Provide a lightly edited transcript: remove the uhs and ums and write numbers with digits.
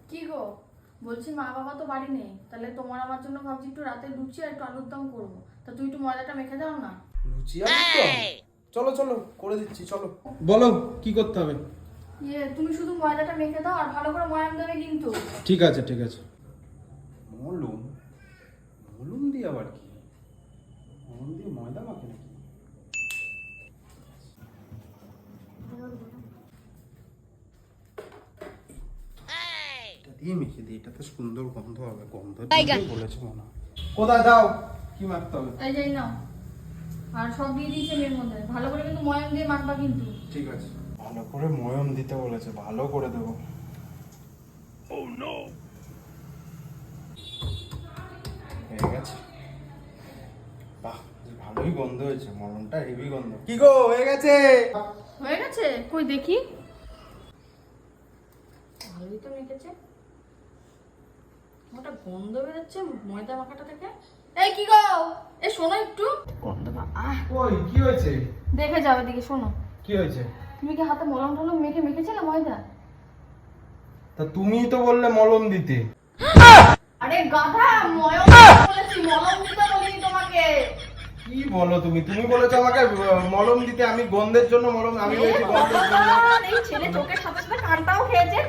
কি গো, বলছি মা বাবা তো বাড়ি নেই, তাহলে তোমার আমার জন্য ভাবছি একটু রাতে লুচি আর একটু আলুর দম করবো। তা তুই একটু ময়দাটা মেখে দাও না। লুচি আর একদম চলো চলো করে দিচ্ছি, চলো বলো কি করতে হবে। তুমি শুধু ময়দাটা মেখে দাও আর ভালো করে ময়াম দেবে কিন্তু। ঠিক আছে ঠিক আছে। মলম মলম দিয়ে আবার কি? মলম দিয়ে ময়দা মাখে নাকি? এটা দিয়ে মেখে দিই, এটাতে সুন্দর গন্ধ হবে। গন্ধ দিয়ে বলেছে মনে হয়। কোথায় দাও কি মাখতে হবে? এই যাই নাও, আর সব দিয়ে দিয়েছে এর মধ্যে। ভালো করে কিন্তু ময়াম দিয়ে মাখবা কিন্তু। ঠিক আছে, ভালো করে ময়ম দিতে বলেছে, ভালো করে দেবো। হয়ে গেছে। বাহ, ভালোই গন্ধ হয়েছে, মলমটা হেভি গন্ধ। কি গো হয়ে গেছে? হয়ে গেছে? কই দেখি। ভালোই তো মেখেছে। ওটা গন্ধ বেরোচ্ছে ময়দা মাখাটা থেকে। এই কি গো, এ শোনো একটু। গন্ধ কই কি হয়েছে? দেখে যাও এদিকে, শোনো। কি হয়েছে? তুমি কি হাতে মলম টলম মেখেছিলে ময়দা? তা তুমিই তো বললে মলম দিতে। আরে গাধা, মলম বলেছি, মলম দিতে বলিনি তোমাকে। কি বলো তুমি? তুমি বলেছো আমাকে মলম দিতে, আমি গন্ধের জন্য মলম, আমি বলেছি গন্ধের জন্য। এই ছেলে চোখের সাথে সাথে কানটাও খেয়েছে।